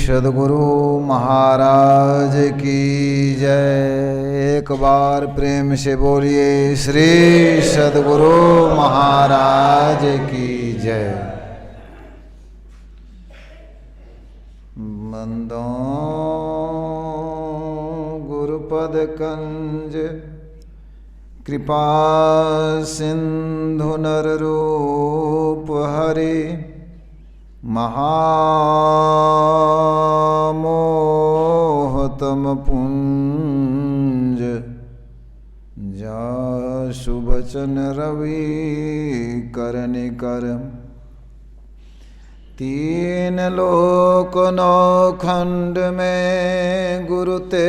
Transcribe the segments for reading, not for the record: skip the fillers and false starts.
सद्गुरु महाराज की जय। एक बार प्रेम से बोलिए श्री सद्गुरु महाराज की जय। बंदो गुरुपद कंज कृपा सिंधु नर रूप हरि महामोहतम पुंज जासु बचन रवि करनि कर। तीन लोक नौ खंड में गुरु ते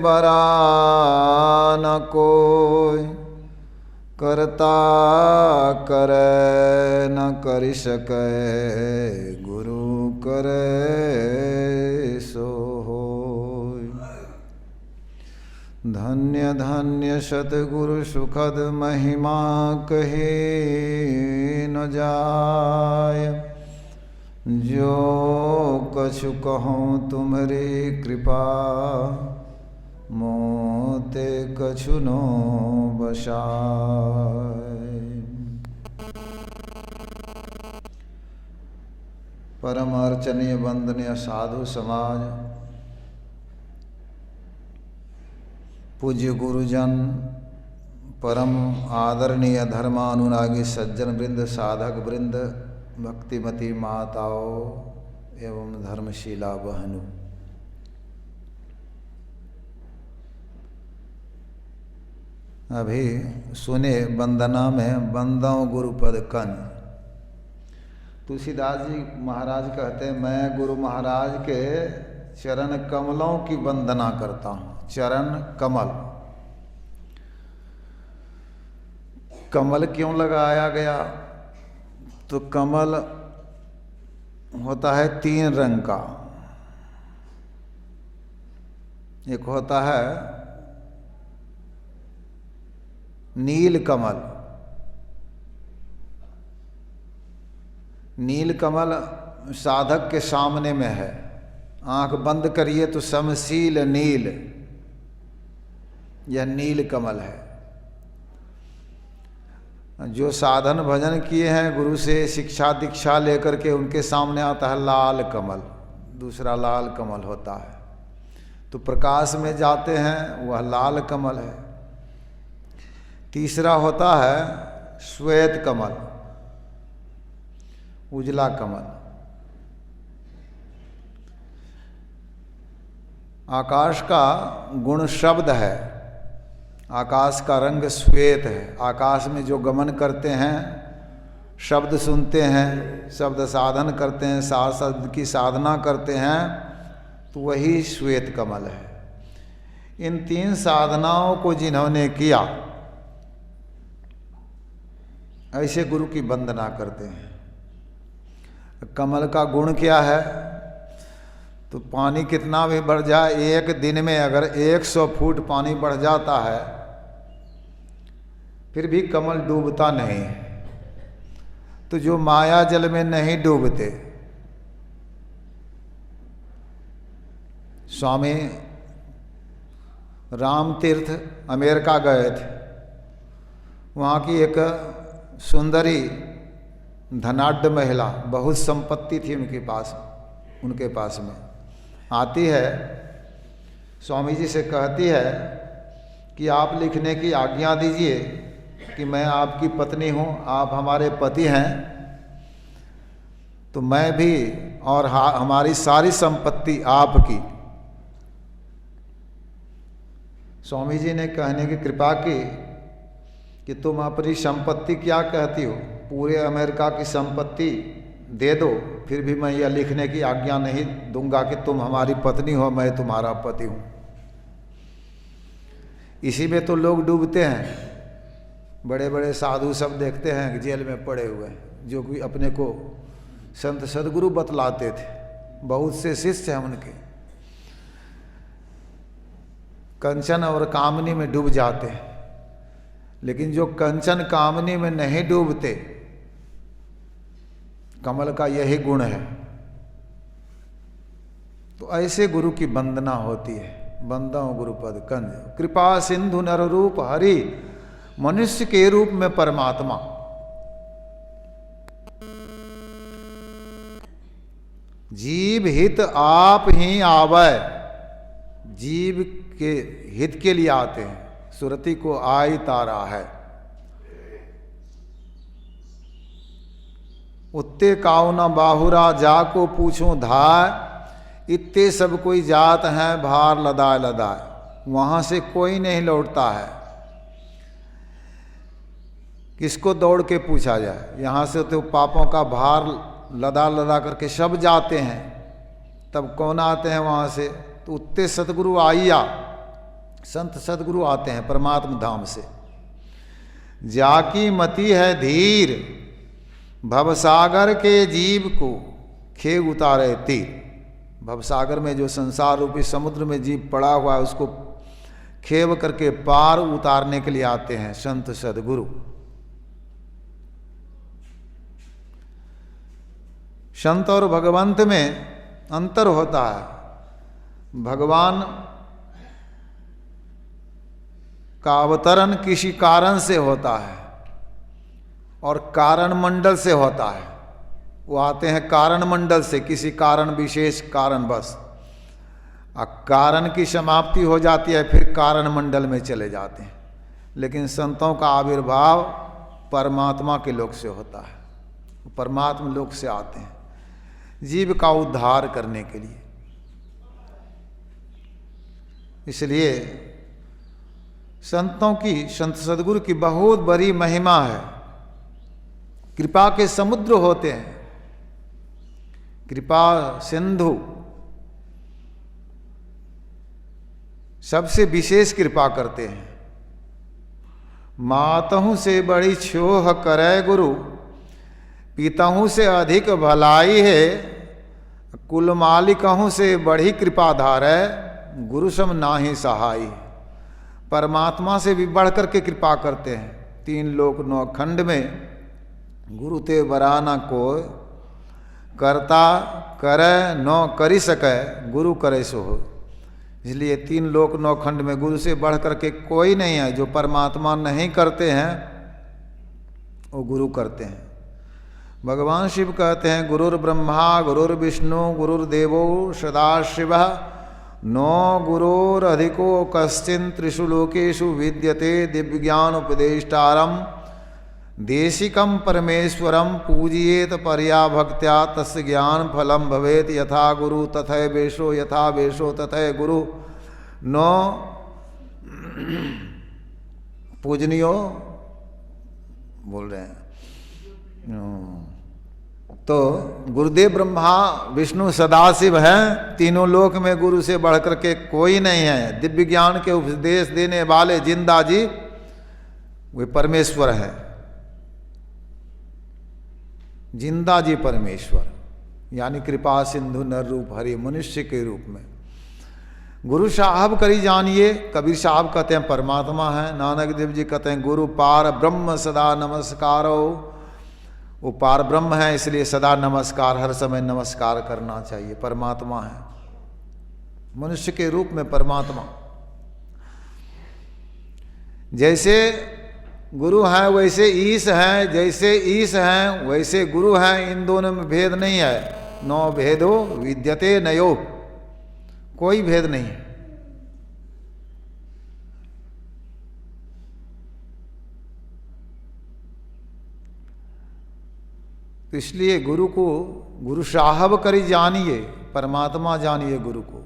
बरा न कोई। करता करे न करि सके गुरु करे सो होय। धन्य धन्य सतगुरु सुखद महिमा कहे न जाय। जो कछु कहूँ तुम्हारी कृपा मोते कछु नो बसाय। परम अर्चनीय वंदनीय साधु समाज, पूज्य गुरुजन, परम आदरणीय धर्मानुरागी सज्जन वृंद, साधक वृंद, भक्तिमती माताओं एवं धर्मशीला बहनों, अभी सुने वंदना में बंदों गुरुपद कंज। तुलसीदास जी महाराज कहते हैं मैं गुरु महाराज के चरण कमलों की वंदना करता हूँ। चरण कमल, कमल क्यों लगाया गया? तो कमल होता है तीन रंग का। एक होता है नील कमल। नील कमल साधक के सामने में है। आंख बंद करिए तो समशील नील, यह नील कमल है। जो साधन भजन किए हैं, गुरु से शिक्षा दीक्षा लेकर के, उनके सामने आता है लाल कमल। दूसरा लाल कमल होता है। तो प्रकाश में जाते हैं, वह लाल कमल है। तीसरा होता है श्वेत कमल, उजला कमल। आकाश का गुण शब्द है। आकाश का रंग श्वेत है। आकाश में जो गमन करते हैं, शब्द सुनते हैं, शब्द साधन करते हैं, शब्द की साधना करते हैं, तो वही श्वेत कमल है। इन तीन साधनाओं को जिन्होंने किया, ऐसे गुरु की वंदना करते हैं। कमल का गुण क्या है? तो पानी कितना भी बढ़ जाए, एक दिन में अगर 100 फुट पानी बढ़ जाता है, फिर भी कमल डूबता नहीं। तो जो माया जल में नहीं डूबते, स्वामी राम तीर्थ अमेरिका गए थे। वहाँ की एक सुंदरी धनाढ्य महिला, बहुत संपत्ति थी उनके पास में, आती है, स्वामी जी से कहती है कि आप लिखने की आज्ञा दीजिए कि मैं आपकी पत्नी हूँ, आप हमारे पति हैं, तो मैं भी और हमारी सारी संपत्ति आपकी। स्वामी जी ने कहने की कृपा की कि तुम अपनी संपत्ति क्या कहती हो, पूरे अमेरिका की संपत्ति दे दो, फिर भी मैं यह लिखने की आज्ञा नहीं दूंगा कि तुम हमारी पत्नी हो, मैं तुम्हारा पति हूँ। इसी में तो लोग डूबते हैं। बड़े बड़े साधु सब देखते हैं कि जेल में पड़े हुए, जो कि अपने को संत सदगुरु बतलाते थे। बहुत से शिष्य हैं उनके, कंचन और कामनी में डूब जाते हैं। लेकिन जो कंचन कामनी में नहीं डूबते, कमल का यही गुण है। तो ऐसे गुरु की वंदना होती है। वंदो गुरुपद कंज कृपा सिंधु नर रूप हरि, मनुष्य के रूप में परमात्मा। जीव हित आप ही आवे, जीव के हित के लिए आते हैं। सुरति को आई तारा है। उत्ते काउ न बाहुरा जाको पूछो धाय, इत्ते सब कोई जात हैं भार लदाए लदाए। वहां से कोई नहीं लौटता है। किसको दौड़ के पूछा जाए? यहाँ से तो पापों का भार लदा लदा करके सब जाते हैं, तब कौन आते हैं वहाँ से? तो उत्ते सतगुरु आइया, संत सतगुरु आते हैं परमात्म धाम से। जाकी मति है धीर, भवसागर के जीव को खे उतारे तीर। भवसागर में जो संसार रूपी समुद्र में जीव पड़ा हुआ है, उसको खेव करके पार उतारने के लिए आते हैं संत सदगुरु। संत और भगवंत में अंतर होता है। भगवान का अवतरण किसी कारण से होता है और कारण मंडल से होता है। वो आते हैं कारण मंडल से, किसी कारण विशेष कारण बस। कारण की समाप्ति हो जाती है, फिर कारण मंडल में चले जाते हैं। लेकिन संतों का आविर्भाव परमात्मा के लोक से होता है, परमात्मा लोक से आते हैं जीव का उद्धार करने के लिए। इसलिए संतों की, संत सदगुरु की बहुत बड़ी महिमा है। कृपा के समुद्र होते हैं, कृपा सिंधु, सबसे विशेष कृपा करते हैं। मातहु से बड़ी छोह करे गुरु, पितहु से अधिक भलाई है। कुल मालिकहु से बड़ी कृपा धारै, गुरु सम नाहि सहाय। परमात्मा से भी बढ़कर के कृपा करते हैं। 3 लोक 9 खंड में गुरु ते बराना को, करता करे नो करी सके, गुरु करे सो हो। इसलिए 3 लोक 9 खंड में गुरु से बढ़ करके कोई नहीं है। जो परमात्मा नहीं करते हैं वो गुरु करते हैं। भगवान शिव कहते हैं गुरुर ब्रह्मा गुरुर्विष्णु गुरुर्देवो सदाशिवः, नो गुरोर अधिको कश्चिन त्रिषु लोकेषु विद्यते। दिव्य ज्ञान उपदेष्टारम देशिकम परमेश्वरम, पूजियेत परया भक्त्या तस्य ज्ञान फलम भवेत। यथा गुरु तथै वेशो, यथा वेशो तथै गुरु। नो पूजनियो बोल रहे हैं। तो गुरुदेव ब्रह्मा विष्णु सदाशिव हैं। तीनों लोक में गुरु से बढ़कर के कोई नहीं है। दिव्य ज्ञान के उपदेश देने वाले जिंदा जी वे परमेश्वर हैं। जिंदा जी परमेश्वर, यानी कृपा सिंधु नर रूप हरि, मनुष्य के रूप में। गुरु साहब करी जानिए, कबीर साहब कहते हैं परमात्मा है। नानक देव जी कहते हैं गुरु पार ब्रह्म सदा नमस्कारो। वो पार ब्रह्म है, इसलिए सदा नमस्कार, हर समय नमस्कार करना चाहिए। परमात्मा है, मनुष्य के रूप में परमात्मा। जैसे गुरु हैं वैसे ईश हैं, जैसे ईश हैं वैसे गुरु हैं। इन दोनों में भेद नहीं है। नो भेदो विद्यते नयो, कोई भेद नहीं है। तो इसलिए गुरु को गुरु साहब करी जानिए, परमात्मा जानिए गुरु को।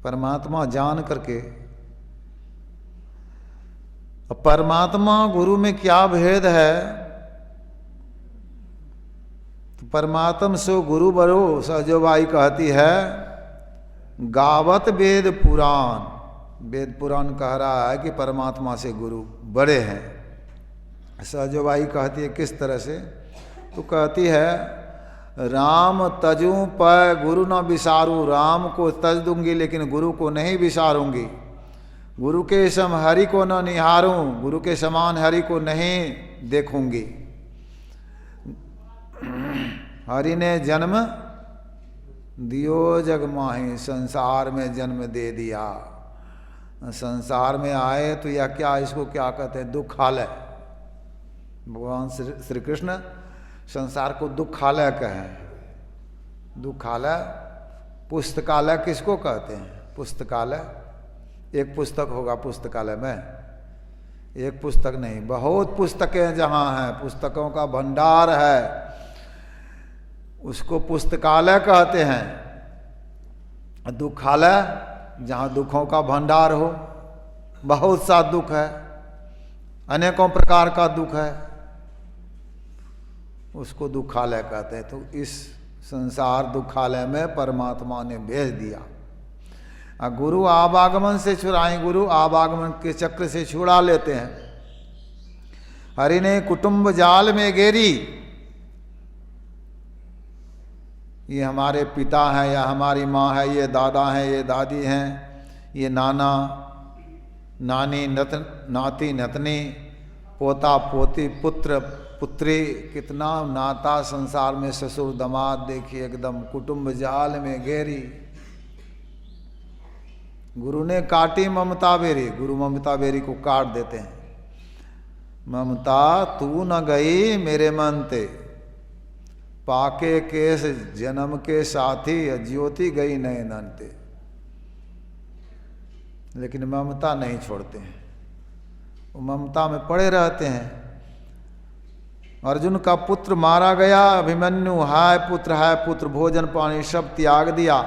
परमात्मा जान करके, परमात्मा गुरु में क्या भेद है? तो परमात्म सो गुरु बरो, सहजोबाई कहती है गावत वेद पुराण। वेद पुराण कह रहा है कि परमात्मा से गुरु बड़े हैं। सहजोबाई कहती है किस तरह से? तो कहती है राम तजू पर गुरु न विसारू। राम को तज दूंगी लेकिन गुरु को नहीं विसारूंगी। गुरु के सम हरि को न निहारूं, गुरु के समान हरि को नहीं देखूंगी। हरि ने जन्म दियो जग माही, संसार में जन्म दे दिया। संसार में आए तो यह क्या, इसको क्या कहते हैं, दुखालय। भगवान श्री कृष्ण संसार को दुखालय कहें। दुखालय, पुस्तकालय किसको कहते हैं? पुस्तकालय, एक पुस्तक होगा पुस्तकालय में, एक पुस्तक नहीं, बहुत पुस्तकें जहाँ हैं, पुस्तकों का भंडार है, उसको पुस्तकालय कहते हैं। दुखालय, जहाँ दुखों का भंडार हो, बहुत सा दुख है, अनेकों प्रकार का दुख है, उसको दुखालय कहते हैं। तो इस संसार दुखालय में परमात्मा ने भेज दिया। गुरु आवागमन से छुड़ाएं, गुरु आवागमन के चक्र से छुड़ा लेते हैं। हरि ने कुटुंब जाल में घेरी, ये हमारे पिता हैं या हमारी माँ है, ये दादा हैं, ये दादी हैं, ये नाना नानी, नाती नतनी, पोता पोती, पुत्र पुत्री, कितना नाता संसार में, ससुर दामाद, देखिए एकदम कुटुंब जाल में घेरी। गुरु ने काटी ममता बेरी, गुरु ममता बेरी को काट देते हैं। ममता तू न गई मेरे मन ते, पाके केस जन्म के साथी, ज्योति गई नयनन ते। लेकिन ममता नहीं छोड़ते हैं, वो ममता में पड़े रहते हैं। अर्जुन का पुत्र मारा गया, अभिमन्यु हाय पुत्र, भोजन पानी सब त्याग दिया।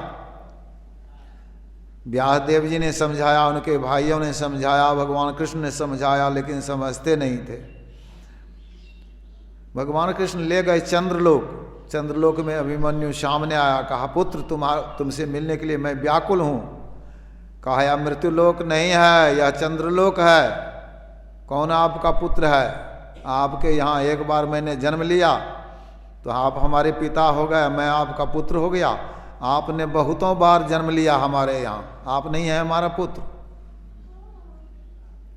व्यासदेव जी ने समझाया, उनके भाइयों ने समझाया, भगवान कृष्ण ने समझाया, लेकिन समझते नहीं थे। भगवान कृष्ण ले गए चंद्रलोक। चंद्रलोक में अभिमन्यु सामने आया, कहा पुत्र तुमसे मिलने के लिए मैं व्याकुल हूँ। कहा यह मृत्युलोक नहीं है, यह चंद्रलोक है। कौन आपका पुत्र है? आपके यहाँ एक बार मैंने जन्म लिया तो आप हमारे पिता हो गए, मैं आपका पुत्र हो गया। आपने बहुतों बार जन्म लिया हमारे यहाँ, आप नहीं है हमारा पुत्र।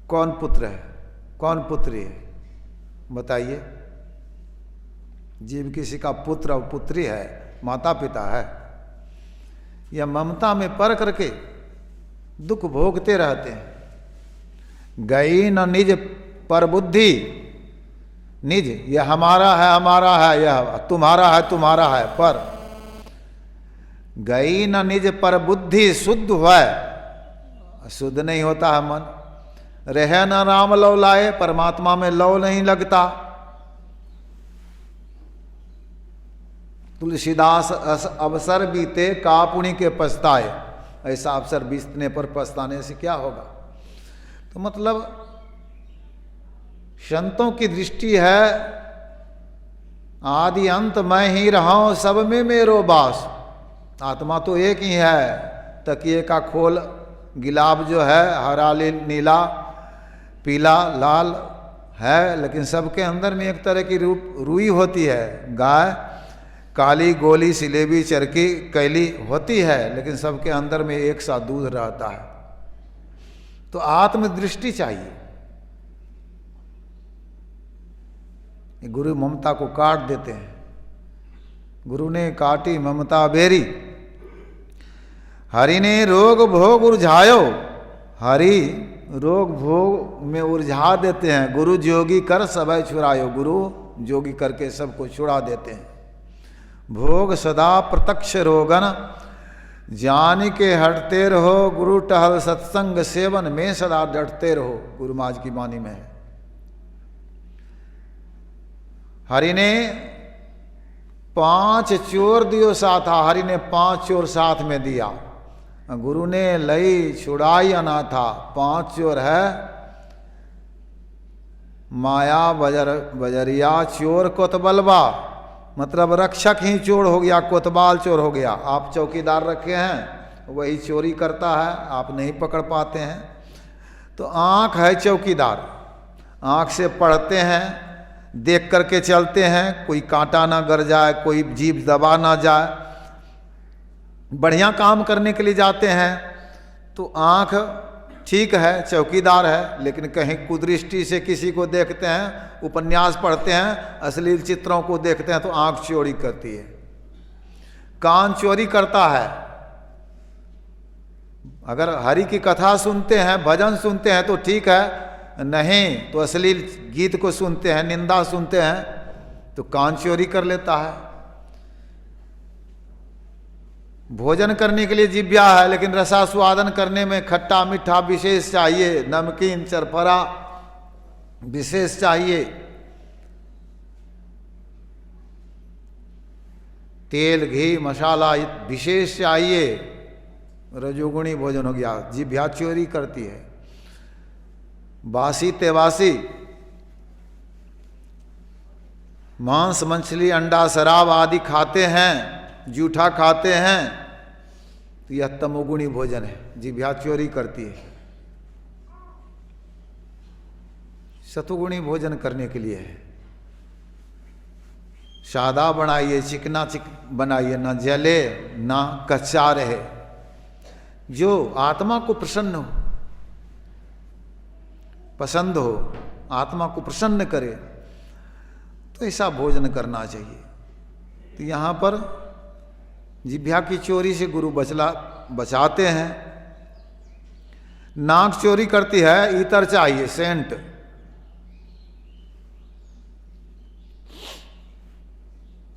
कौन पुत्र है, कौन पुत्री है, बताइए? जीव किसी का पुत्र और पुत्री है, माता पिता है। यह ममता में पड़ करके दुख भोगते रहते हैं। गई न निज पर बुद्धि, निज यह हमारा है, यह तुम्हारा है, पर गई न निज पर बुद्धि शुद्ध हुआ, शुद्ध नहीं होता है मन। रहे न राम लव लाए, परमात्मा में लव नहीं लगता। तुलसीदास अवसर बीते कापुनी के पछताए, ऐसा अवसर बीतने पर पछताने से क्या होगा? तो मतलब संतों की दृष्टि है, आदि अंत मैं ही रहा हूं, सब में मेरो बास। आत्मा तो एक ही है। तकिए का खोल गिलाब जो है, हरा नीला पीला लाल है, लेकिन सबके अंदर में एक तरह की रुई होती है। गाय काली गोली सिलेबी चरकी कैली होती है, लेकिन सबके अंदर में एक सा दूध रहता है। तो आत्मदृष्टि चाहिए। गुरु ममता को काट देते हैं। गुरु ने काटी ममता बेरी, हरि ने रोग भोग उलझायो। हरि रोग भोग में उलझा देते हैं। गुरु जोगी कर सबय छुड़ायो, गुरु जोगी करके सबको छुड़ा देते हैं। भोग सदा प्रत्यक्ष रोगन, जान के हटते रहो। गुरु टहल सत्संग सेवन में सदा डटते रहो, गुरु माज की वाणी में है। हरि ने 5 चोर दियो साथा, हरि ने 5 चोर साथ में दिया। गुरु ने लई छुड़ाई अनाथा। 5 चोर है, माया बजरिया चोर कोतबलवा, मतलब रक्षक ही चोर हो गया, कोतवाल चोर हो गया। आप चौकीदार रखे हैं, वही चोरी करता है, आप नहीं पकड़ पाते हैं। तो आँख है चौकीदार, आँख से पढ़ते हैं, देख करके चलते हैं, कोई कांटा ना गर जाए, कोई जीभ दबा ना जाए। बढ़िया काम करने के लिए जाते हैं तो आँख ठीक है, चौकीदार है, लेकिन कहीं कुदृष्टि से किसी को देखते हैं, उपन्यास पढ़ते हैं, अश्लील चित्रों को देखते हैं तो आँख चोरी करती है। कान चोरी करता है। अगर हरि की कथा सुनते हैं, भजन सुनते हैं तो ठीक है, नहीं तो अश्लील गीत को सुनते हैं, निंदा सुनते हैं तो कान चोरी कर लेता है। भोजन करने के लिए जिह्वा है, लेकिन रसास्वादन करने में खट्टा मीठा विशेष चाहिए, नमकीन चरफरा विशेष चाहिए, तेल घी मसाला विशेष चाहिए। रजोगुणी भोजन हो गया, जिह्वा चोरी करती है। बासी तेवासी मांस मछली अंडा शराब आदि खाते हैं, जूठा खाते हैं, तो यह तमोगुणी भोजन है, जिह्वा चोरी करती है। सतुगुणी भोजन करने के लिए है, सादा बनाइए, चिकना बनाइए, ना जले ना कच्चा रहे, जो आत्मा को प्रसन्न हो, पसंद हो, आत्मा को प्रसन्न करे, तो ऐसा भोजन करना चाहिए। तो यहाँ पर जिह्वा की चोरी से गुरु बचाते हैं। नाक चोरी करती है, इतर चाहिए, सेंट।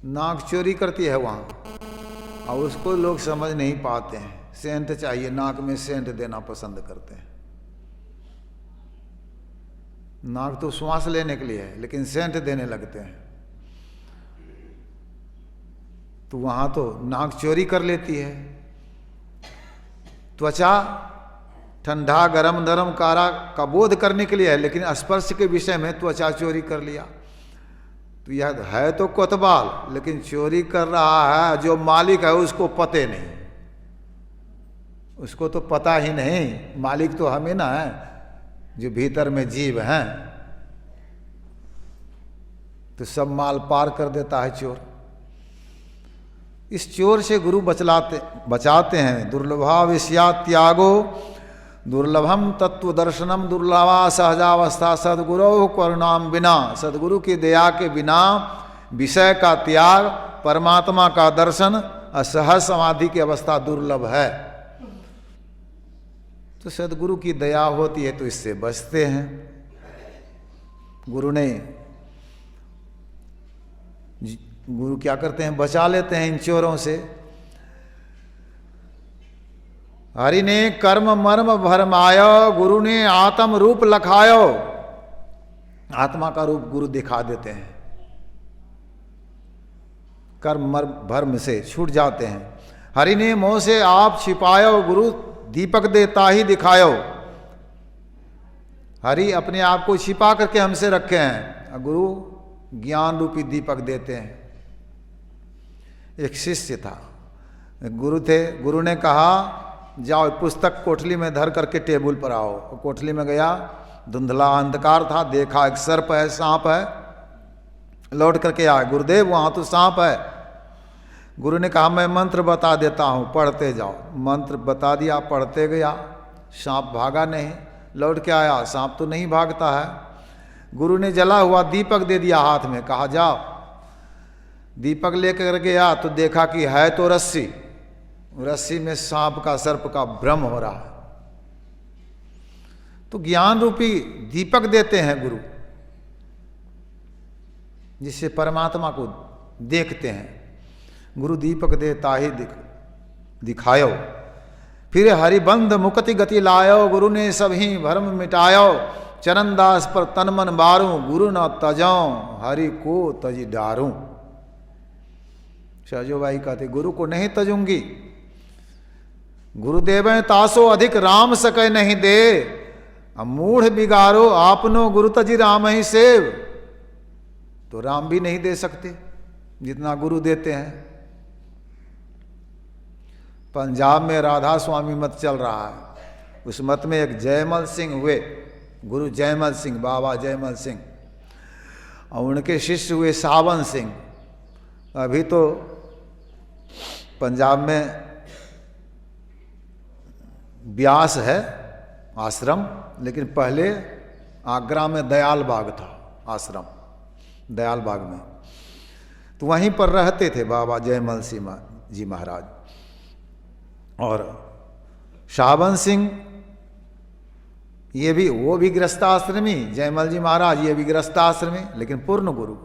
नाक चोरी करती है वहाँ, और उसको लोग समझ नहीं पाते हैं। सेंट चाहिए, नाक में सेंट देना पसंद करते हैं। नाक तो श्वास लेने के लिए है, लेकिन सेंट देने लगते हैं, तो वहाँ तो नाक चोरी कर लेती है। त्वचा ठंडा गरम नरम कारा का बोध करने के लिए है, लेकिन स्पर्श के विषय में त्वचा चोरी कर लिया, तो यह है तो कोतवाल, लेकिन चोरी कर रहा है जो मालिक है उसको पते नहीं, उसको तो पता ही नहीं। मालिक तो हमें ना है, जो भीतर में जीव हैं, तो सब माल पार कर देता है चोर। इस चोर से गुरु बचाते हैं। दुर्लभा विषया त्यागो दुर्लभम तत्व दर्शनम दुर्लभा सहजावस्था सदगुरु करुणाम बिना। सदगुरु की दया के बिना विषय का त्याग, परमात्मा का दर्शन और सहज समाधि की अवस्था दुर्लभ है। तो सदगुरु की दया होती है तो इससे बचते हैं। गुरु क्या करते हैं, बचा लेते हैं इन चोरों से। हरि ने कर्म मर्म भरमायो, गुरु ने आत्म रूप लखायो। आत्मा का रूप गुरु दिखा देते हैं, कर्म मर्म भर्म से छूट जाते हैं। हरि ने मोह से आप छिपायो, गुरु दीपक देता ही दिखायो। हरि अपने आप को छिपा करके हमसे रखे हैं, गुरु ज्ञान रूपी दीपक देते हैं। एक शिष्य था, गुरु थे, गुरु ने कहा जाओ पुस्तक कोठली में धर करके टेबल पर आओ। कोठली में गया, धुंधला अंधकार था, देखा एक सर्प है, सांप है, लौट करके आए, गुरुदेव वहाँ तो सांप है। गुरु ने कहा मैं मंत्र बता देता हूँ, पढ़ते जाओ। मंत्र बता दिया, पढ़ते गया, सांप भागा नहीं, लौट के आया, सांप तो नहीं भागता है। गुरु ने जला हुआ दीपक दे दिया हाथ में, कहा जाओ। दीपक लेकर गया तो देखा कि है तो रस्सी, रस्सी में सांप का सर्प का भ्रम हो रहा है। तो ज्ञान रूपी दीपक देते हैं गुरु, जिससे परमात्मा को देखते हैं। गुरु दीपक देता ही दिखायो। फिर हरिबंध मुक्ति गति लायो, गुरु ने सभी भ्रम मिटायो। चरणदास पर तन मन मारूं, गुरु न तजाऊं, हरि को तजी डारूं। सहजोबाई कहते गुरु को नहीं तजूंगी, गुरुदेव तासो अधिक राम सके नहीं दे। मूढ़ बिगारो आपनो गुरु तजी राम ही सेव। तो राम भी नहीं दे सकते जितना गुरु देते हैं। पंजाब में राधा स्वामी मत चल रहा है, उस मत में एक जयमल सिंह हुए, गुरु जयमल सिंह, बाबा जयमल सिंह, और उनके शिष्य हुए सावन सिंह। अभी तो पंजाब में ब्यास है आश्रम, लेकिन पहले आगरा में दयाल बाग था आश्रम, दयाल बाग में, तो वहीं पर रहते थे बाबा जयमल सिंह जी महाराज। और शाहबन सिंह ये भी, वो भी गृहस्थाश्रमी, जयमल जी महाराज ये भी गृहस्थाश्रमी, लेकिन पूर्ण गुरु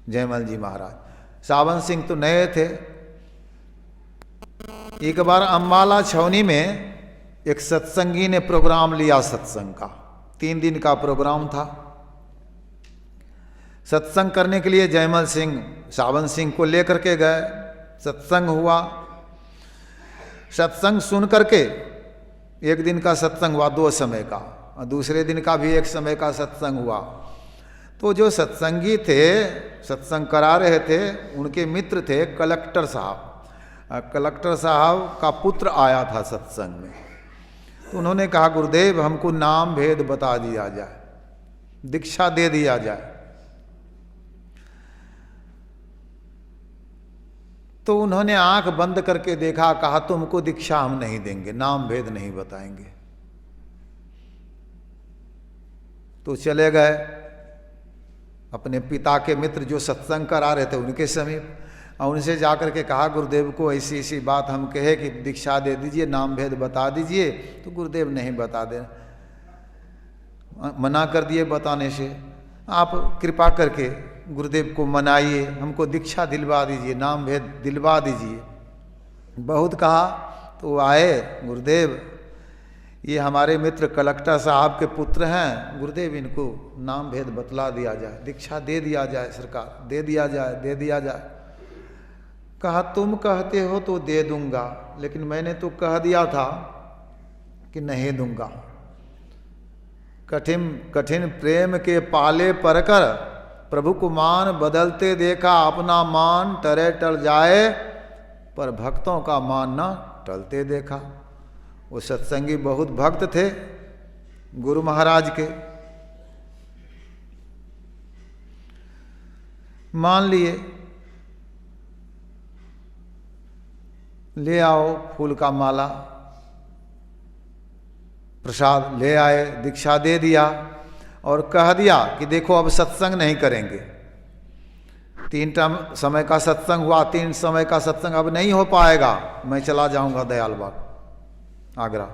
जयमल जी महाराज। शाहबन सिंह तो नए थे। एक बार अम्बाला छावनी में एक सत्संगी ने प्रोग्राम लिया सत्संग का, 3 दिन का प्रोग्राम था। सत्संग करने के लिए जयमल सिंह शाहबन सिंह को लेकर के गए। सत्संग हुआ। सत्संग सुन करके, एक दिन का सत्संग हुआ 2 समय का, और दूसरे दिन का भी 1 समय का सत्संग हुआ। तो जो सत्संगी थे, सत्संग करा रहे थे, उनके मित्र थे कलेक्टर साहब। कलेक्टर साहब का पुत्र आया था सत्संग में। तो उन्होंने कहा, गुरुदेव हमको नाम भेद बता दिया जाए, दीक्षा दे दिया जाए। तो उन्होंने आंख बंद करके देखा, कहा तुमको दीक्षा हम नहीं देंगे, नाम भेद नहीं बताएंगे। तो चले गए अपने पिता के मित्र जो सत्संग करा रहे थे उनके समीप, और उनसे जाकर के कहा, गुरुदेव को ऐसी ऐसी बात हम कहे कि दीक्षा दे दीजिए, नाम भेद बता दीजिए। तो गुरुदेव नहीं बता दे, मना कर दिए बताने से। आप कृपा करके गुरुदेव को मनाइए, हमको दीक्षा दिलवा दीजिए, नाम भेद दिलवा दीजिए। बहुत कहा तो आए, गुरुदेव ये हमारे मित्र कलेक्टर साहब के पुत्र हैं, गुरुदेव इनको नाम भेद बतला दिया जाए, दीक्षा दे दिया जाए, सरकार दे दिया जाए, दे दिया जाए। कहा तुम कहते हो तो दे दूंगा, लेकिन मैंने तो कह दिया था कि नहीं दूंगा। कठिन कठिन प्रेम के पाले पड़कर प्रभु को मान बदलते देखा, अपना मान टरे टल जाए, पर भक्तों का मान न टलते देखा। वो सत्संगी बहुत भक्त थे गुरु महाराज के। मान लिए, ले आओ फूल का माला, प्रसाद ले आए, दीक्षा दे दिया और कह दिया कि देखो अब सत्संग नहीं करेंगे। 3 समय का सत्संग हुआ, 3 समय का सत्संग अब नहीं हो पाएगा, मैं चला जाऊंगा दयाल बाग आगरा।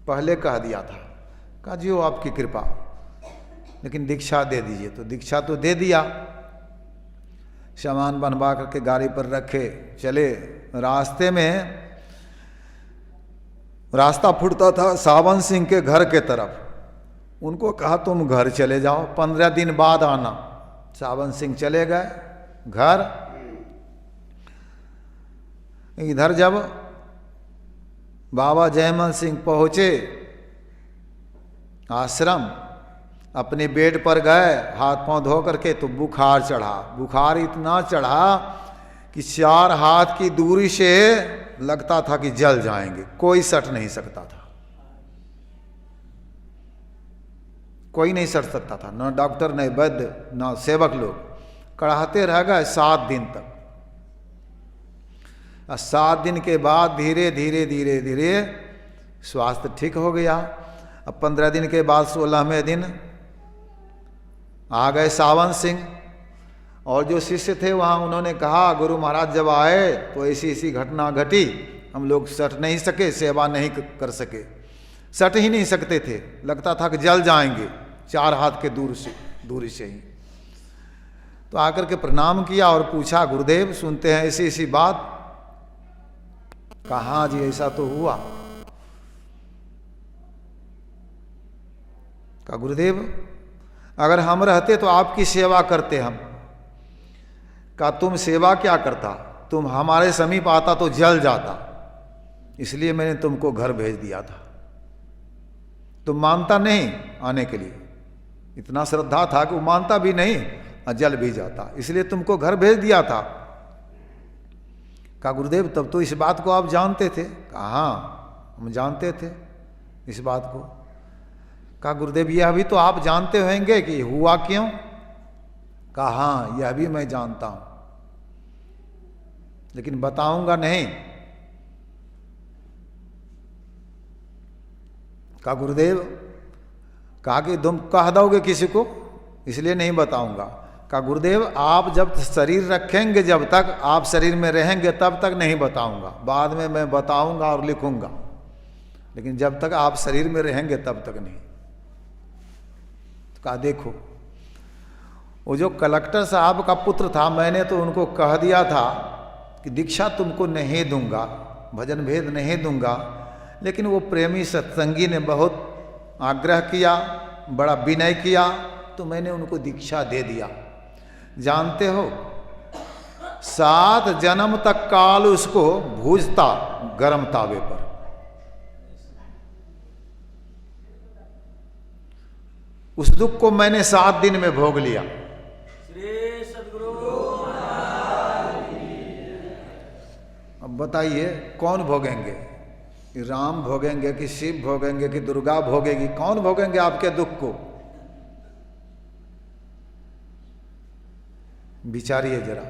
पहले कह दिया था, कहा जी वो आपकी कृपा, लेकिन दीक्षा दे दीजिए। तो दीक्षा तो दे दिया। सामान बनवा करके गाड़ी पर रखे, चले। रास्ते में रास्ता फूटता था शाहबन सिंह के घर के तरफ। उनको कहा तुम घर चले जाओ, 15 दिन बाद आना। शाहबन सिंह चले गए घर। इधर जब बाबा जयमल सिंह पहुंचे आश्रम, अपने बेड पर गए, हाथ पांव धो करके, तो बुखार चढ़ा। बुखार इतना चढ़ा कि 4 हाथ की दूरी से लगता था कि जल जाएंगे, कोई सट नहीं सकता था, कोई नहीं सट सकता था, न डॉक्टर न वैद्य न सेवक लोग। कड़ाहते रह गए 7 दिन तक। 7 दिन के बाद धीरे धीरे धीरे धीरे स्वास्थ्य ठीक हो गया। अब 15 दिन के बाद 16वें दिन आ गए शाहबन सिंह, और जो शिष्य थे वहाँ उन्होंने कहा गुरु महाराज जब आए तो ऐसी ऐसी घटना घटी, हम लोग सट नहीं सके, सेवा नहीं कर सके, सट ही नहीं सकते थे, लगता था कि जल जाएंगे 4 हाथ के दूरी से ही। तो आकर के प्रणाम किया और पूछा गुरुदेव सुनते हैं ऐसी ऐसी बात। कहा जी ऐसा तो हुआ। कहा गुरुदेव अगर हम रहते तो आपकी सेवा करते हम। कहा तुम सेवा क्या करता, तुम हमारे समीप आता तो जल जाता, इसलिए मैंने तुमको घर भेज दिया था। तुम मानता नहीं आने के लिए, इतना श्रद्धा था कि वो मानता भी नहीं और जल भी जाता, इसलिए तुमको घर भेज दिया था। कहा गुरुदेव तब तो इस बात को आप जानते थे। कहा हाँ हम जानते थे इस बात को। कहा गुरुदेव यह भी तो आप जानते होंगे कि हुआ क्यों। कहा हाँ यह भी मैं जानता हूं, लेकिन बताऊंगा नहीं। कहा गुरुदेव, कहा कि तुम कह दोगे किसी को, इसलिए नहीं बताऊंगा। कहा गुरुदेव आप जब शरीर रखेंगे, जब तक आप शरीर में रहेंगे तब तक नहीं बताऊंगा, बाद में मैं बताऊंगा और लिखूंगा, लेकिन जब तक आप शरीर में रहेंगे तब तक नहीं। तो कहा देखो, वो जो कलेक्टर साहब का पुत्र था, मैंने तो उनको कह दिया था कि दीक्षा तुमको नहीं दूंगा, भजन भेद नहीं दूंगा, लेकिन वो प्रेमी सत्संगी ने बहुत आग्रह किया, बड़ा विनय किया, तो मैंने उनको दीक्षा दे दिया। जानते हो 7 जन्म तक काल उसको भूजता गरम तावे पर। उस दुख को मैंने 7 दिन में भोग लिया। अब बताइए कौन भोगेंगे? कि राम भोगेंगे कि शिव भोगेंगे कि दुर्गा भोगेगी? कौन भोगेंगे आपके दुख को? विचारिए जरा।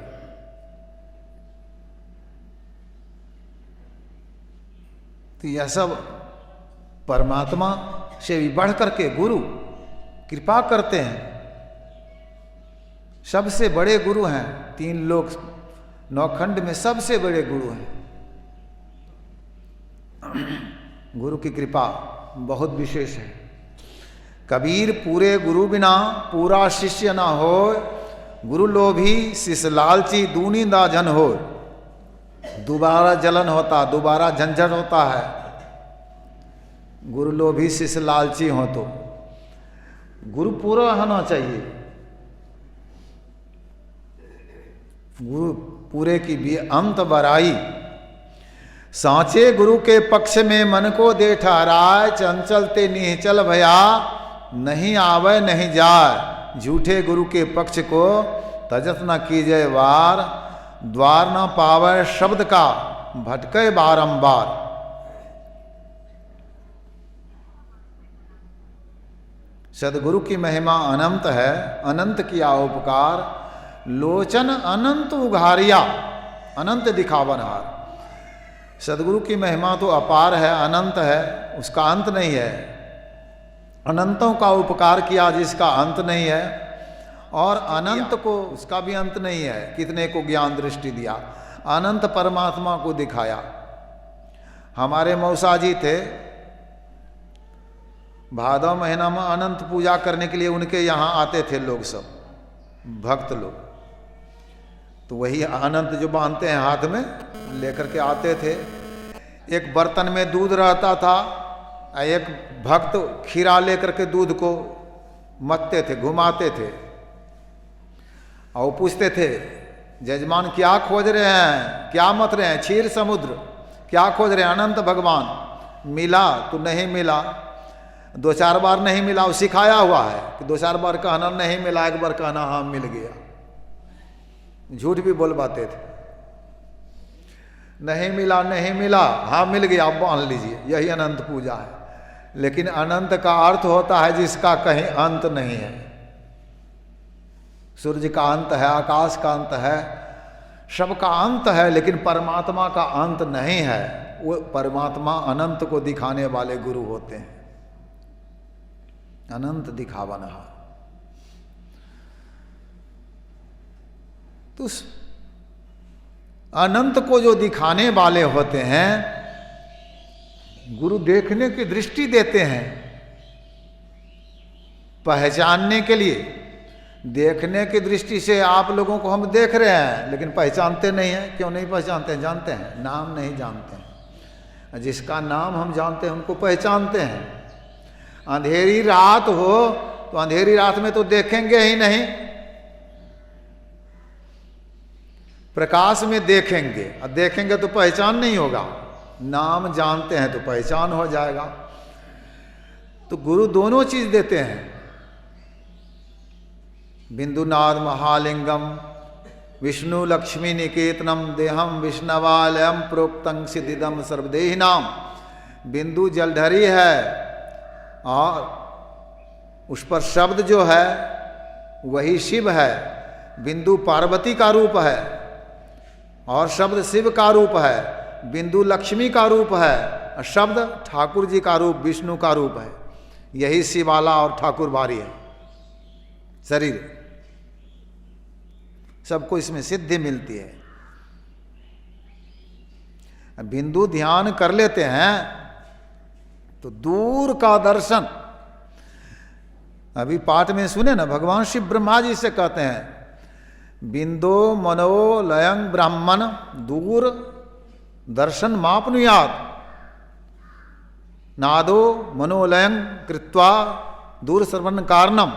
तो यह सब परमात्मा से भी बढ़ करके गुरु कृपा करते हैं। सबसे बड़े गुरु हैं, 3 लोक 9 खंड में सबसे बड़े गुरु हैं। गुरु की कृपा बहुत विशेष है। कबीर पूरे गुरु बिना पूरा शिष्य ना हो, गुरु लोभी शिष्य लालची दूनी दा जन हो। दोबारा जलन होता, दोबारा झंझट होता है। गुरु लोभी शिष्य लालची हो तो गुरु पूरा होना चाहिए। गुरु पूरे की भी अंत बराई। सांचे गुरु के पक्ष में मन को दे ठहराए, चंचलते निहचल भया नहीं आवे नहीं जाए। झूठे गुरु के पक्ष को तजत न कीजिए वार, द्वार न पावे शब्द का भटके बारंबार। सदगुरु की महिमा अनंत है, अनंत किया उपकार। लोचन अनंत उघारिया, अनंत दिखावनहार। सदगुरु की महिमा तो अपार है, अनंत है, उसका अंत नहीं है। अनंतों का उपकार किया जिसका अंत नहीं है, और अनंत को उसका भी अंत नहीं है। कितने को ज्ञान दृष्टि दिया, अनंत परमात्मा को दिखाया। हमारे मौसा जी थे, भादव महीना में अनंत पूजा करने के लिए उनके यहाँ आते थे लोग, सब भक्त लोग। तो वही अनंत जो बांधते हैं हाथ में लेकर के आते थे। एक बर्तन में दूध रहता था, एक भक्त खीरा लेकर के दूध को मथते थे, घुमाते थे, और पूछते थे जजमान क्या खोज रहे हैं, क्या मत रहे हैं? क्षीर समुद्र। क्या खोज रहे हैं? अनंत भगवान। मिला तो नहीं मिला, 2-4 बार नहीं मिला। वो सिखाया हुआ है कि 2-4 बार कहना नहीं मिला, एक बार कहना हाँ मिल गया। झूठ भी बोलवाते थे। नहीं मिला नहीं मिला, हाँ मिल गया, आप मान लीजिए, यही अनंत पूजा है। लेकिन अनंत का अर्थ होता है जिसका कहीं अंत नहीं है। सूर्य का अंत है, आकाश का अंत है, सबका अंत है, लेकिन परमात्मा का अंत नहीं है। वो परमात्मा अनंत को दिखाने वाले गुरु होते हैं। अनंत दिखावनहार। तो उस अनंत को जो दिखाने वाले होते हैं, गुरु देखने की दृष्टि देते हैं, पहचानने के लिए। देखने की दृष्टि से आप लोगों को हम देख रहे हैं, लेकिन पहचानते नहीं हैं। क्यों नहीं पहचानते हैं? जानते हैं, नाम नहीं जानते हैं। जिसका नाम हम जानते हैं उनको पहचानते हैं। अंधेरी रात हो तो अंधेरी रात में तो देखेंगे ही नहीं, प्रकाश में देखेंगे, और देखेंगे तो पहचान नहीं होगा। नाम जानते हैं तो पहचान हो जाएगा। तो गुरु दोनों चीज देते हैं। बिंदुनाद महालिंगम विष्णु लक्ष्मी निकेतनम देहम विष्णवालयम प्रोक्तं सिद्धिदम सर्वदेहिनाम। बिंदु जलधरी है, और उस पर शब्द जो है वही शिव है। बिंदु पार्वती का रूप है और शब्द शिव का रूप है। बिंदु लक्ष्मी का रूप है और शब्द ठाकुर जी का रूप, विष्णु का रूप है। यही शिवाला और ठाकुर बारी है शरीर। सबको इसमें सिद्धि मिलती है। बिंदु ध्यान कर लेते हैं तो दूर का दर्शन, अभी पाठ में सुने ना, भगवान शिव ब्रह्मा जी से कहते हैं बिंदो मनो लयं ब्राह्मण दूर दर्शन मापनुयात, नादो मनोलयं कृत्वा दूर श्रवण कारणम।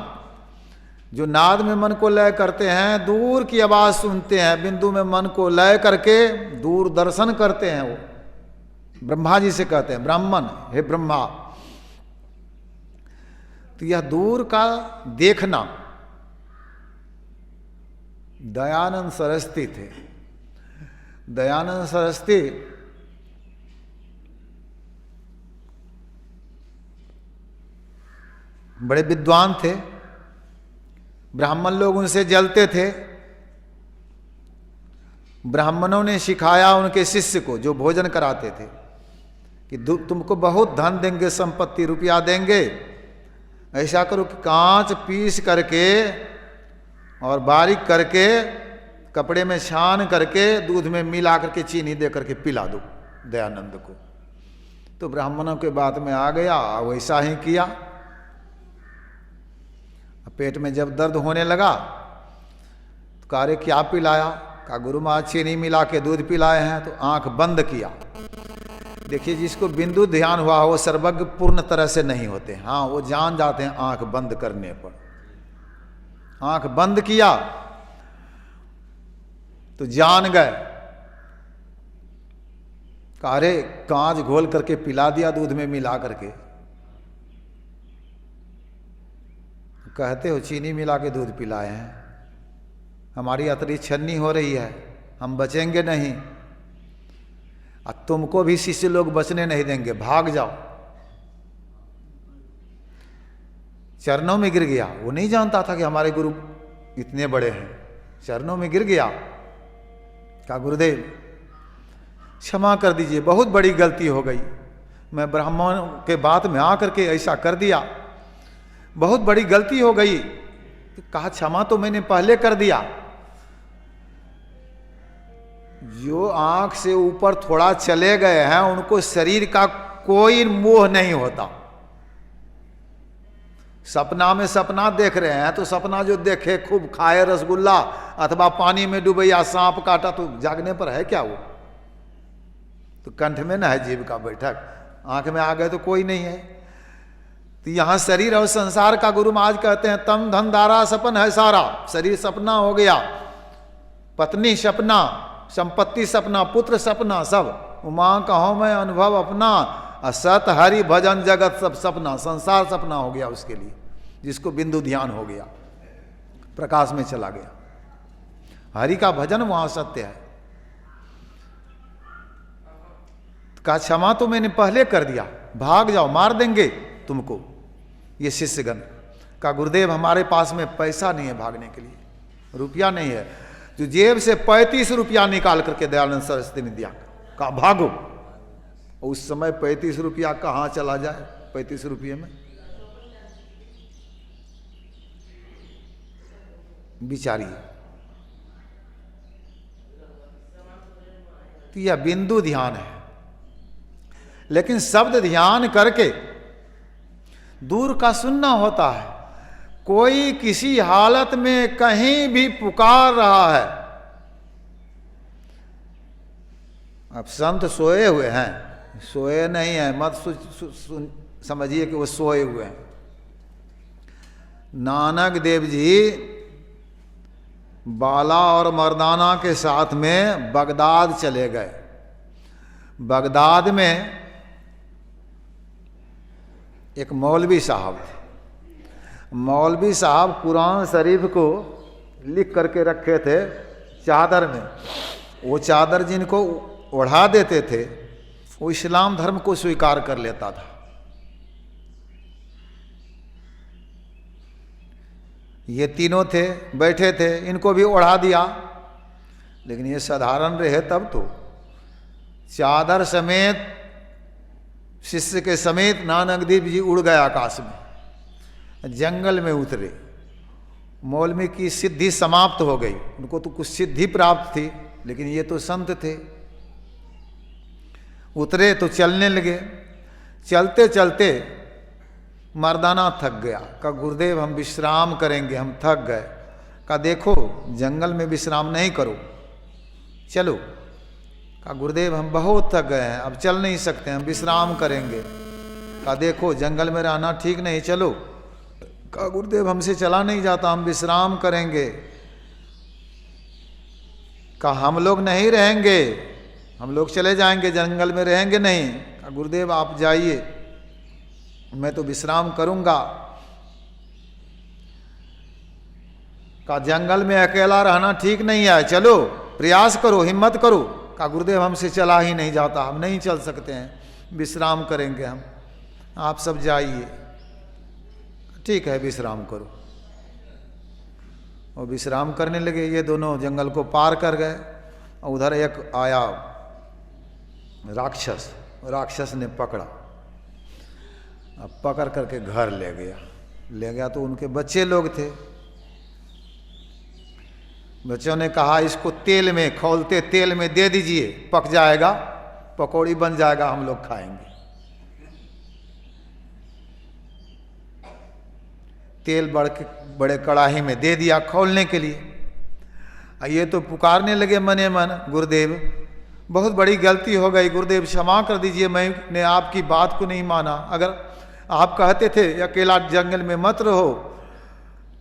जो नाद में मन को लय करते हैं, दूर की आवाज सुनते हैं, बिंदु में मन को लय करके दूर दर्शन करते हैं, वो ब्रह्मा जी से कहते हैं ब्राह्मण हे ब्रह्मा। तो यह दूर का देखना दयानंद सरस्वती थे। दयानंद सरस्वती बड़े विद्वान थे, ब्राह्मण लोग उनसे जलते थे। ब्राह्मणों ने सिखाया उनके शिष्य को, जो भोजन कराते थे, कि तुमको बहुत धन देंगे, संपत्ति रुपया देंगे, ऐसा करो कि कांच पीस करके और बारीक करके कपड़े में छान करके दूध में मिला करके चीनी दे करके पिला दो दयानंद को। तो ब्राह्मणों के बात में आ गया, वैसा ही किया। पेट में जब दर्द होने लगा तो कहा रे क्या पिलाया? कहा गुरु महाराज चीनी मिला के दूध पिलाए हैं। तो आंख बंद किया। देखिए, जिसको बिंदु ध्यान हुआ वो सर्वज्ञ पूर्ण तरह से नहीं होते, हाँ वो जान जाते हैं आंख बंद करने पर। आंख बंद किया तो जान गए। कहा रे कांच घोल करके पिला दिया दूध में मिला करके। कहते हो चीनी मिला के दूध पिलाए हैं, हमारी अतरी छन्नी हो रही है, हम बचेंगे नहीं, और तुमको भी शिष्य लोग बचने नहीं देंगे, भाग जाओ। चरणों में गिर गया। वो नहीं जानता था कि हमारे गुरु इतने बड़े हैं। चरणों में गिर गया। कहा गुरुदेव क्षमा कर दीजिए, बहुत बड़ी गलती हो गई, मैं ब्राह्मण के बात में आकर के ऐसा कर दिया, बहुत बड़ी गलती हो गई। तो कहा क्षमा तो मैंने पहले कर दिया। जो आंख से ऊपर थोड़ा चले गए हैं उनको शरीर का कोई मोह नहीं होता। सपना में सपना देख रहे हैं तो सपना जो देखे खूब खाए रसगुल्ला अथवा पानी में डूबे या सांप काटा, तो जागने पर है क्या वो? तो कंठ में ना है जीव का बैठक, आंख में आ गए तो कोई नहीं है। तो यहां शरीर और संसार का गुरु महाराज कहते हैं तम धन दारा सपन है सारा। शरीर सपना हो गया, पत्नी सपना, संपत्ति सपना, पुत्र सपना, सब उमा कहो मैं अनुभव अपना, असत हरि भजन जगत सब सपना। संसार सपना हो गया उसके लिए, जिसको बिंदु ध्यान हो गया, प्रकाश में चला गया। हरि का भजन वहां सत्य है। का क्षमा तो मैंने पहले कर दिया, भाग जाओ, मार देंगे तुमको। ये शिष्यगण का गुरुदेव हमारे पास में पैसा नहीं है भागने के लिए, रुपया नहीं है। जो जेब से 35 रुपया निकाल करके दयानंद सरस्वती ने दिया, कहा भागो। उस समय 35 रुपया कहाँ चला जाए 35 रुपये में? बिचारी। तो यह बिंदु ध्यान है। लेकिन शब्द ध्यान करके दूर का सुनना होता है। कोई किसी हालत में कहीं भी पुकार रहा है। अब संत सोए हुए हैं, सोए नहीं है, मत समझिए कि वो सोए हुए हैं। नानक देव जी बाला और मर्दाना के साथ में बगदाद चले गए। बगदाद में एक मौलवी साहब थे। मौलवी साहब कुरान शरीफ को लिख करके रखे थे चादर में। वो चादर जिनको ओढ़ा देते थे वो इस्लाम धर्म को स्वीकार कर लेता था। ये तीनों थे, बैठे थे, इनको भी ओढ़ा दिया। लेकिन ये साधारण रहे तब तो चादर समेत, शिष्य के समेत नानक देव जी उड़ गए आकाश में, जंगल में उतरे। मौलवी की सिद्धि समाप्त हो गई, उनको तो कुछ सिद्धि प्राप्त थी, लेकिन ये तो संत थे। उतरे तो चलने लगे, चलते चलते मर्दाना थक गया। कहा गुरुदेव हम विश्राम करेंगे, हम थक गए। कहा देखो जंगल में विश्राम नहीं करो, चलो। कहा गुरुदेव हम बहुत थक गए हैं, अब चल नहीं सकते, हम विश्राम करेंगे। कहा देखो जंगल में रहना ठीक नहीं, चलो। कहा गुरुदेव हमसे चला नहीं जाता, हम विश्राम करेंगे। कहा हम लोग नहीं रहेंगे, हम लोग चले जाएंगे, जंगल में रहेंगे नहीं। कहा गुरुदेव आप जाइए, मैं तो विश्राम करूंगा। कहा जंगल में अकेला रहना ठीक नहीं है, चलो प्रयास करो, हिम्मत करो। कहा गुरुदेव हमसे चला ही नहीं जाता, हम नहीं चल सकते हैं, विश्राम करेंगे हम, आप सब जाइए। ठीक है विश्राम करो। और विश्राम करने लगे। ये दोनों जंगल को पार कर गए। और उधर एक आया राक्षस, राक्षस ने पकड़ा, अब पकड़ करके घर ले गया। तो उनके बच्चे लोग थे। बच्चों ने कहा इसको तेल में, खौलते तेल में दे दीजिए, पक जाएगा, पकौड़ी बन जाएगा, हम लोग खाएंगे। तेल बड़े कड़ाही में दे दिया खौलने के लिए। ये तो पुकारने लगे मने मन, गुरुदेव बहुत बड़ी गलती हो गई, गुरुदेव क्षमा कर दीजिए, मैंने आपकी बात को नहीं माना। अगर आप कहते थे अकेला जंगल में मत रहो,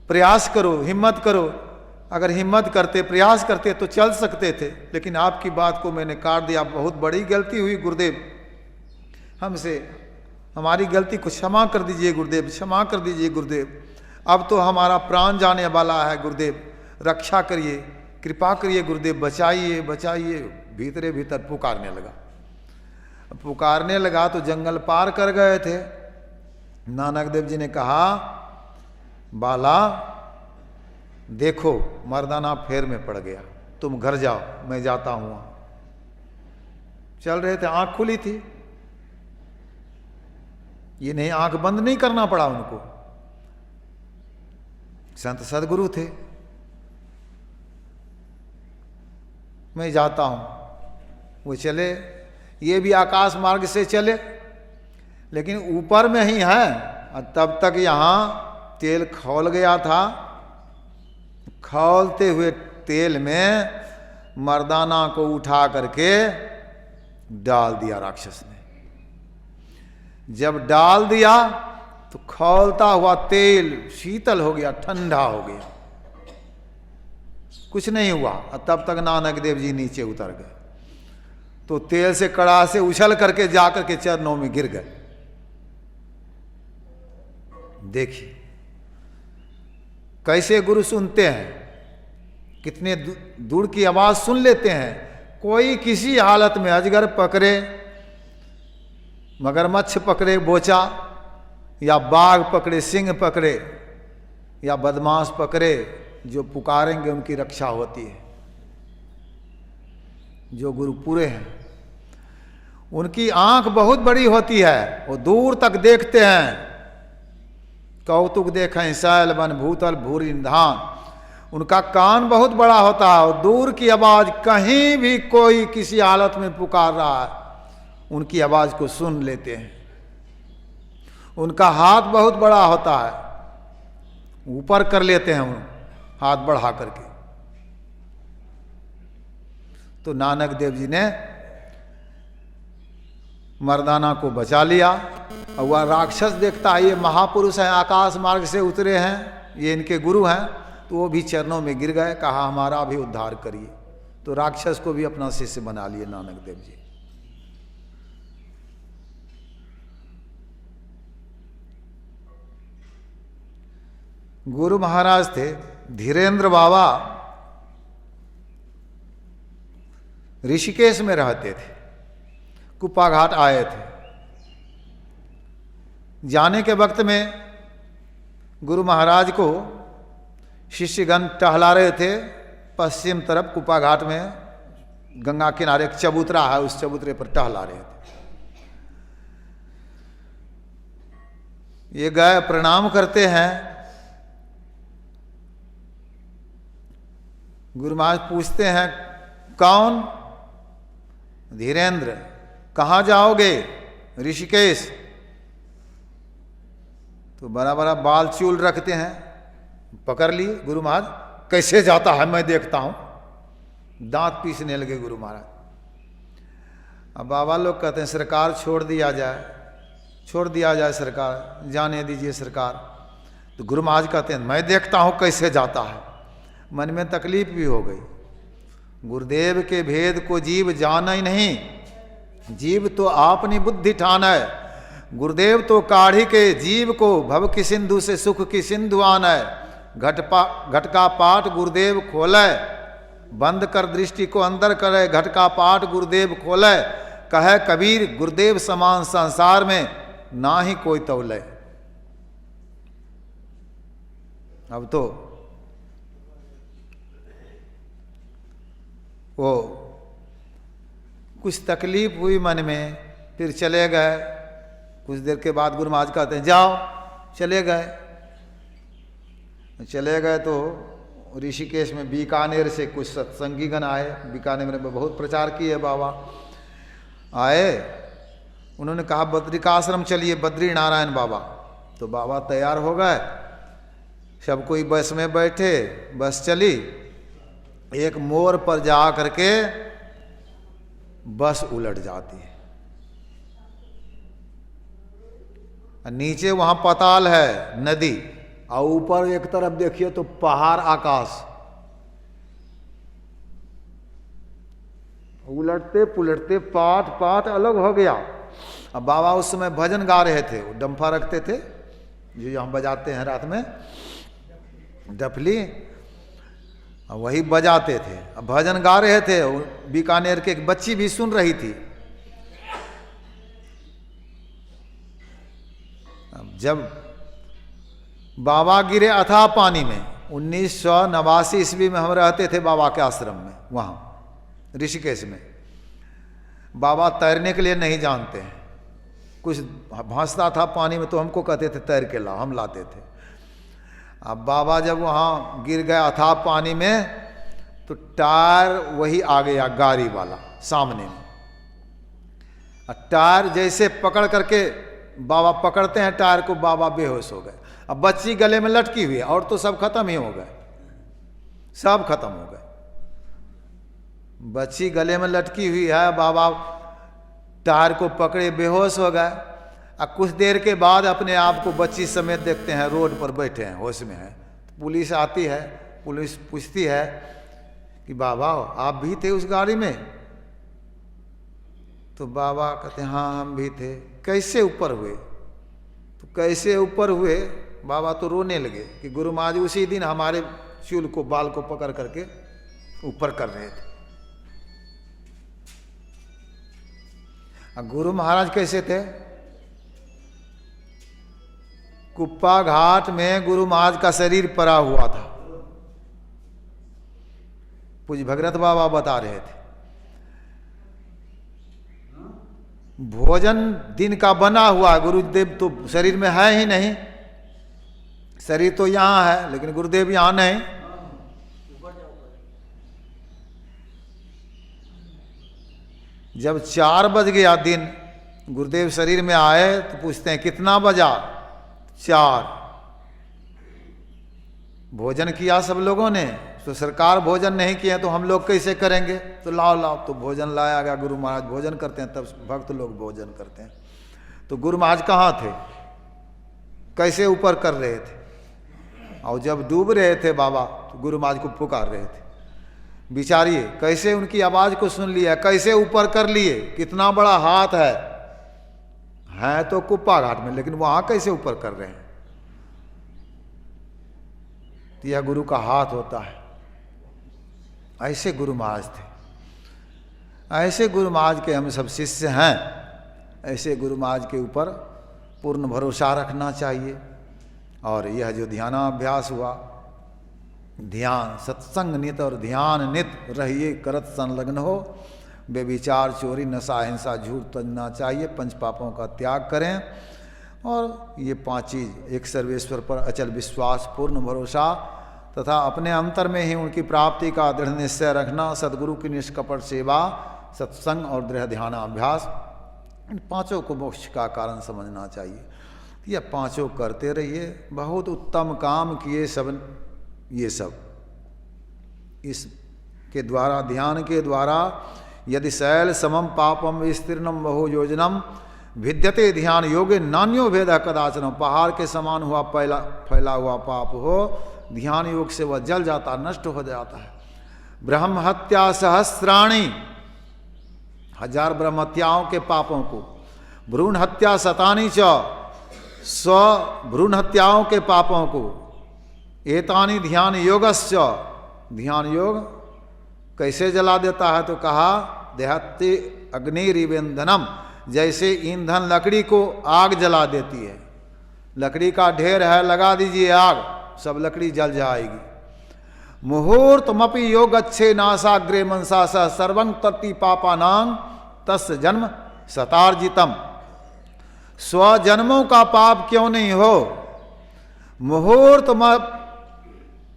प्रयास करो, हिम्मत करो, अगर हिम्मत करते, प्रयास करते तो चल सकते थे, लेकिन आपकी बात को मैंने काट दिया, बहुत बड़ी गलती हुई गुरुदेव, हमसे हमारी गलती को क्षमा कर दीजिए गुरुदेव, क्षमा कर दीजिए गुरुदेव। अब तो हमारा प्राण जाने वाला है गुरुदेव, रक्षा करिए, कृपा करिए गुरुदेव, बचाइए बचाइए। भीतरे भीतर पुकारने लगा। पुकारने लगा तो जंगल पार कर गए थे। नानक देव जी ने कहा बाला देखो मर्दाना फेर में पड़ गया, तुम घर जाओ, मैं जाता हूं। चल रहे थे, आंख खुली थी, ये नहीं आंख बंद नहीं करना पड़ा उनको, संत सदगुरु थे। मैं जाता हूं। वो चले, ये भी आकाश मार्ग से चले, लेकिन ऊपर में ही है। तब तक यहां तेल खौल गया था। खौलते हुए तेल में मर्दाना को उठा करके डाल दिया राक्षस ने। जब डाल दिया तो खौलता हुआ तेल शीतल हो गया, ठंडा हो गया, कुछ नहीं हुआ। तब तक नानक देव जी नीचे उतर गए तो तेल से कड़ा से उछल करके जाकर के चरणों में गिर गए। देखिए कैसे गुरु सुनते हैं, कितने दूर की आवाज सुन लेते हैं। कोई किसी हालत में अजगर पकड़े, मगरमच्छ पकड़े बोचा, या बाघ पकड़े, सिंह पकड़े, या बदमाश पकड़े, जो पुकारेंगे उनकी रक्षा होती है। जो गुरु पूरे हैं उनकी आंख बहुत बड़ी होती है, वो दूर तक देखते हैं। कौतुक देखें शैल वन भूतल भूरि निधान। उनका कान बहुत बड़ा होता है और दूर की आवाज कहीं भी कोई किसी हालत में पुकार रहा है, उनकी आवाज को सुन लेते हैं। उनका हाथ बहुत बड़ा होता है, ऊपर कर लेते हैं उन हाथ बढ़ा करके। तो नानक देव जी ने मर्दाना को बचा लिया। और वह राक्षस देखता है ये महापुरुष हैं, आकाश मार्ग से उतरे हैं, ये इनके गुरु हैं, तो वो भी चरणों में गिर गए, कहा हमारा भी उद्धार करिए। तो राक्षस को भी अपना शिष्य बना लिए नानक देव जी। गुरु महाराज थे धीरेन्द्र बाबा, ऋषिकेश में रहते थे। कुप्पा घाट आए थे। जाने के वक्त में गुरु महाराज को शिष्यगण टहला रहे थे पश्चिम तरफ। कुप्पा घाट में गंगा किनारे एक चबूतरा है, उस चबूतरे पर टहला रहे थे। ये गए, प्रणाम करते हैं। गुरु महाराज पूछते हैं, कौन? धीरेन्द्र। कहाँ जाओगे? ऋषिकेश। तो बड़ा बड़ा बाल चूल रखते हैं, पकड़ लिए गुरु महाराज। कैसे जाता है मैं देखता हूं। दांत पीसने लगे गुरु महाराज। अब बाबा लोग कहते हैं सरकार छोड़ दिया जाए, छोड़ दिया जाए सरकार, जाने दीजिए सरकार। तो गुरु महाराज कहते हैं मैं देखता हूं कैसे जाता है। मन में तकलीफ भी हो गई। गुरुदेव के भेद को जीव जाना ही नहीं, जीव तो आपनी बुद्धि ठान है। गुरुदेव तो काढ़ी के जीव को भव की सिंधु से सुख की सिंधु आन है। घट का पाठ गुरुदेव खोले, बंद कर दृष्टि को अंदर करे। घट का पाठ गुरुदेव खोले, कहे कबीर गुरुदेव समान संसार में ना ही कोई तौले। अब तो वो कुछ तकलीफ हुई मन में, फिर चले गए। कुछ देर के बाद गुरु महाराज कहते हैं जाओ। चले गए। चले गए तो ऋषिकेश में बीकानेर से कुछ सत्संगीगण आए। बीकानेर में बहुत प्रचार किए बाबा। आए, उन्होंने कहा बद्रिकाश्रम चलिए, बद्री नारायण बाबा। तो बाबा तैयार हो गए, सब कोई बस में बैठे। बस चली, एक मोड़ पर जा करके बस उलट जाती है। नीचे वहां पाताल है, नदी, और ऊपर एक तरफ देखिए तो पहाड़, आकाश। उलटते पुलटते पाठ अलग हो गया। अब बाबा उस समय भजन गा रहे थे। वो डंफा रखते थे जो हम बजाते हैं रात में, डफली, वही बजाते थे। अब भजन गा रहे थे। बीकानेर के एक बच्ची भी सुन रही थी। अब जब बाबा गिरे अथाह पानी में, 1989 ईस्वी में हम रहते थे बाबा के आश्रम में, वहाँ ऋषिकेश में। बाबा तैरने के लिए नहीं जानते हैं। कुछ भांसता था पानी में तो हमको कहते थे तैर के लाओ, हम लाते थे। अब बाबा जब वहाँ गिर गया अथाह पानी में तो टायर वही आ गया गाड़ी वाला सामने में। टायर जैसे पकड़ करके बाबा पकड़ते हैं टायर को, बाबा बेहोश हो गए। अब बच्ची गले में लटकी हुई है और तो सब खत्म ही हो गए, सब खत्म हो गए। बच्ची गले में लटकी हुई है, बाबा टायर को पकड़े बेहोश हो गए। अब कुछ देर के बाद अपने आप को बच्ची समेत देखते हैं रोड पर बैठे हैं, होश में हैं। पुलिस आती है, पुलिस पूछती है कि बाबा आप भी थे उस गाड़ी में? तो बाबा कहते हैं हाँ हम भी थे। कैसे ऊपर हुए? तो कैसे ऊपर हुए? बाबा तो रोने लगे कि गुरु महाराज उसी दिन हमारे चूल को, बाल को पकड़ करके ऊपर कर रहे थे। गुरु महाराज कैसे थे? कुप्पा घाट में गुरु महाराज का शरीर पड़ा हुआ था। पूज्य भगरत बाबा बता रहे थे भोजन दिन का बना हुआ, गुरुदेव तो शरीर में है ही नहीं। शरीर तो यहां है लेकिन गुरुदेव यहां नहीं। जब 4 बज गया दिन, गुरुदेव शरीर में आए तो पूछते हैं कितना बजा? 4। भोजन किया सब लोगों ने? तो सरकार भोजन नहीं किए तो हम लोग कैसे करेंगे? तो लाओ लाओ, तो भोजन लाया गया। गुरु महाराज भोजन करते हैं, तब भक्त लोग भोजन करते हैं। तो गुरु महाराज कहाँ थे? कैसे ऊपर कर रहे थे? और जब डूब रहे थे बाबा तो गुरु महाराज को पुकार रहे थे। विचारिए कैसे उनकी आवाज को सुन लिया, कैसे ऊपर कर लिए। कितना बड़ा हाथ है तो कुप्पा घाट में, लेकिन वहां कैसे ऊपर कर रहे हैं? तो यह गुरु का हाथ होता है। ऐसे गुरु महाराज थे। ऐसे गुरु महाराज के हम सब शिष्य हैं। ऐसे गुरु महाराज के ऊपर पूर्ण भरोसा रखना चाहिए। और यह जो ध्यानाभ्यास हुआ, ध्यान सत्संग नित और ध्यान नित रहिए करत संलग्न हो। बेविचार, चोरी, नशा, हिंसा, झूठ तजना चाहिए। 5 पापों का त्याग करें। और ये 5 चीज़, एक सर्वेश्वर पर अचल विश्वास, पूर्ण भरोसा, तथा अपने अंतर में ही उनकी प्राप्ति का दृढ़ निश्चय रखना, सद्गुरु की निष्कपट सेवा, सत्संग और दृढ़ ध्यानाभ्यास, इन पांचों को मोक्ष का कारण समझना चाहिए। ये पांचों करते रहिए, बहुत उत्तम काम किए सब। ये सब इसके द्वारा, ध्यान के द्वारा यदि शैल समम पापम विस्तीर्णम बहु योजनम भिद्यते ध्यान योगे नान्यो भेद कदाचन। पहाड़ के समान हुआ फैला हुआ पाप हो, ध्यान योग से वह जल जाता, नष्ट हो जाता है। ब्रह्म हत्या सहस्राणी, 1000 ब्रह्म हत्याओं के पापों को, भ्रूण हत्या शतानी च, 100 भ्रूण हत्याओं के पापों को, एतानी ध्यान योगस्य, ध्यान योग कैसे जला देता है तो कहा देहत्ति अग्निरिवेंधनम, जैसे ईंधन लकड़ी को आग जला देती है। लकड़ी का ढेर है, लगा दीजिए आग, सब लकड़ी जल जाएगी। मुहूर्तमपि योग अच्छे नासाग्रे मनसा सह सर्वं तत्ति पापानां तस् जन्म शतार्जितम। स्वजन्मों का पाप क्यों नहीं हो, मुहूर्त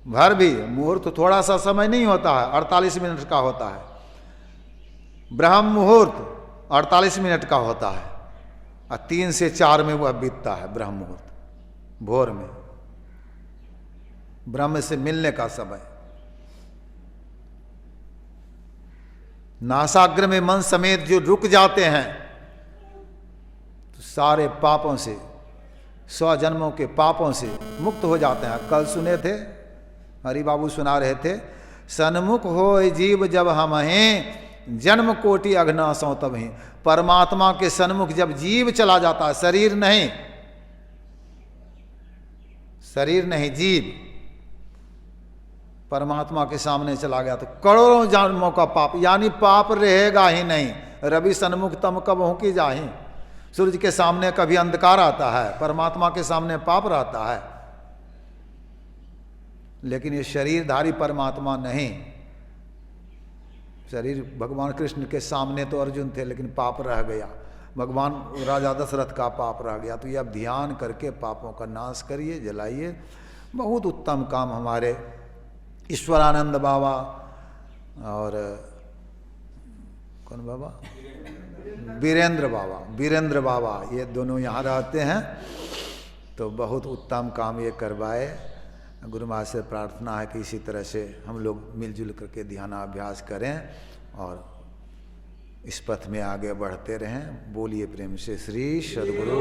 भर भी, मुहूर्त थोड़ा सा समय नहीं होता है, 48 मिनट का होता है। ब्रह्म मुहूर्त 48 मिनट का होता है और 3 से 4 में वह बीतता है ब्रह्म मुहूर्त, भोर में, ब्रह्म से मिलने का समय। नासाग्र में मन समेत जो रुक जाते हैं तो सारे पापों से, 100 जन्मों के पापों से मुक्त हो जाते हैं। कल सुने थे, हरि बाबू सुना रहे थे, सन्मुख हो जीव जब हम हैं जन्म कोटि अघनासों तब ही। परमात्मा के सन्मुख जब जीव चला जाता है, शरीर नहीं, शरीर नहीं, जीव परमात्मा के सामने चला गया तो करोड़ों जन्मों का पाप, यानी पाप रहेगा ही नहीं। रवि सन्मुख तम कब हो की जाहि, सूर्य के सामने कभी अंधकार आता है, परमात्मा के सामने पाप रहता है। लेकिन ये शरीरधारी परमात्मा नहीं। शरीर भगवान कृष्ण के सामने तो अर्जुन थे लेकिन पाप रह गया, भगवान राजा दशरथ का पाप रह गया। तो ये अब ध्यान करके पापों का नाश करिए, जलाइए। बहुत उत्तम काम हमारे ईश्वरानंद बाबा और कौन बाबा, वीरेंद्र बाबा, ये दोनों यहाँ रहते हैं, तो बहुत उत्तम काम ये करवाए। गुरु महाराज से प्रार्थना है कि इसी तरह से हम लोग मिलजुल करके ध्यानाभ्यास करें और इस पथ में आगे बढ़ते रहें। बोलिए प्रेम से श्री सद्गुरु।